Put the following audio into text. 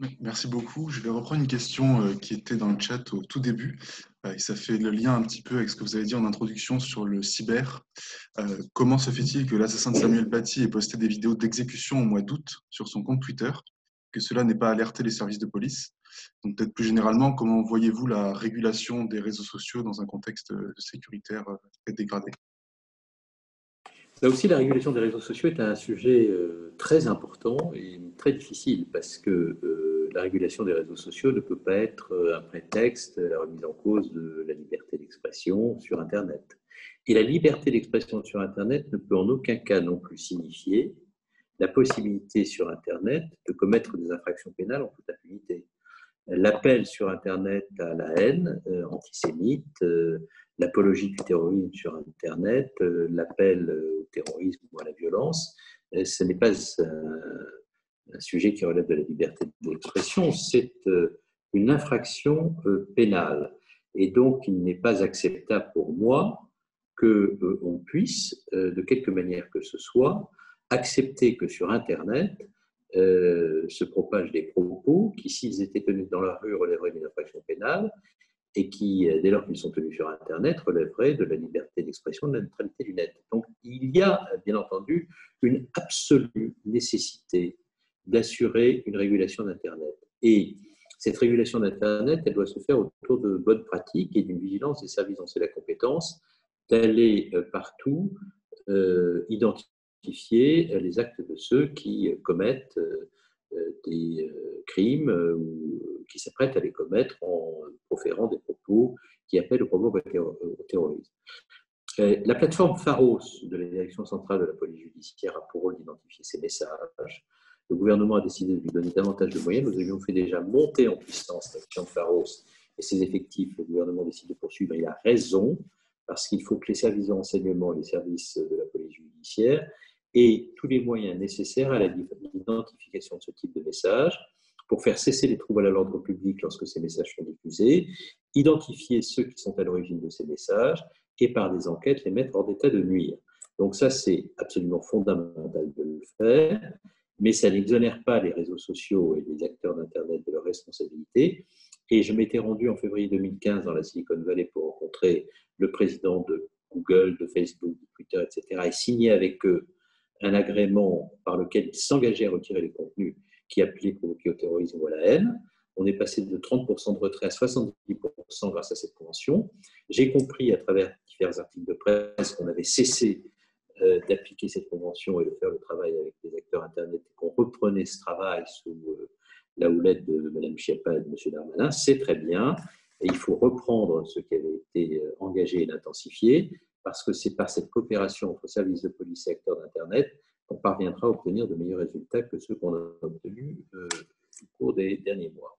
Oui, merci beaucoup. Je vais reprendre une question qui était dans le chat au tout début. Et ça fait le lien un petit peu avec ce que vous avez dit en introduction sur le cyber. Comment se fait-il que l'assassin de Samuel Paty ait posté des vidéos d'exécution au mois d'août sur son compte Twitter, que cela n'ait pas alerté les services de police? Donc peut-être plus généralement, comment voyez-vous la régulation des réseaux sociaux dans un contexte sécuritaire très dégradé? Là aussi, la régulation des réseaux sociaux est un sujet très important et très difficile parce que la régulation des réseaux sociaux ne peut pas être un prétexte à la remise en cause de la liberté d'expression sur Internet. Et la liberté d'expression sur Internet ne peut en aucun cas non plus signifier la possibilité sur Internet de commettre des infractions pénales en toute impunité. L'appel sur Internet à la haine antisémite, l'apologie du terrorisme sur Internet, l'appel au terrorisme ou à la violence, ce n'est pas un sujet qui relève de la liberté d'expression, c'est une infraction pénale. Et donc, il n'est pas acceptable pour moi qu'on puisse, de quelque manière que ce soit, accepter que sur Internet, se propagent des propos qui, s'ils étaient tenus dans la rue, relèveraient d'une infraction pénale et qui, dès lors qu'ils sont tenus sur Internet, relèveraient de la liberté d'expression, de la neutralité du net. Donc, il y a, bien entendu, une absolue nécessité d'assurer une régulation d'Internet. Et cette régulation d'Internet, elle doit se faire autour de bonnes pratiques et d'une vigilance des services dont c'est la compétence, d'aller partout identifier les actes de ceux qui commettent des crimes ou qui s'apprêtent à les commettre en proférant des propos qui appellent au terrorisme. La plateforme Pharos de la Direction centrale de la police judiciaire a pour rôle d'identifier ces messages. Le gouvernement a décidé de lui donner davantage de moyens. Nous avions fait déjà monter en puissance l'action de Pharos et ses effectifs. Le gouvernement décide de poursuivre. Il a raison, parce qu'il faut que les services de renseignement et les services de la police judiciaire aient tous les moyens nécessaires à l'identification de ce type de messages pour faire cesser les troubles à l'ordre public lorsque ces messages sont diffusés, identifier ceux qui sont à l'origine de ces messages et par des enquêtes les mettre hors d'état de nuire. Donc ça, c'est absolument fondamental de le faire, mais ça n'exonère pas les réseaux sociaux et les acteurs d'Internet de leurs responsabilités. Et je m'étais rendu en février 2015 dans la Silicon Valley pour rencontrer le président de Google, de Facebook, de Twitter, etc., et signer avec eux un agrément par lequel ils s'engageaient à retirer les contenus qui appelaient provoquer au terrorisme ou à la haine. On est passé de 30% de retrait à 70% grâce à cette convention. J'ai compris à travers divers articles de presse qu'on avait cessé d'appliquer cette convention et de faire le travail avec les acteurs Internet et qu'on reprenait ce travail sous la houlette de Mme Schiappa et de M. Darmanin. C'est très bien. Et il faut reprendre ce qui avait été engagé et l'intensifier, parce que c'est par cette coopération entre services de police et acteurs d'Internet qu'on parviendra à obtenir de meilleurs résultats que ceux qu'on a obtenus au cours des derniers mois.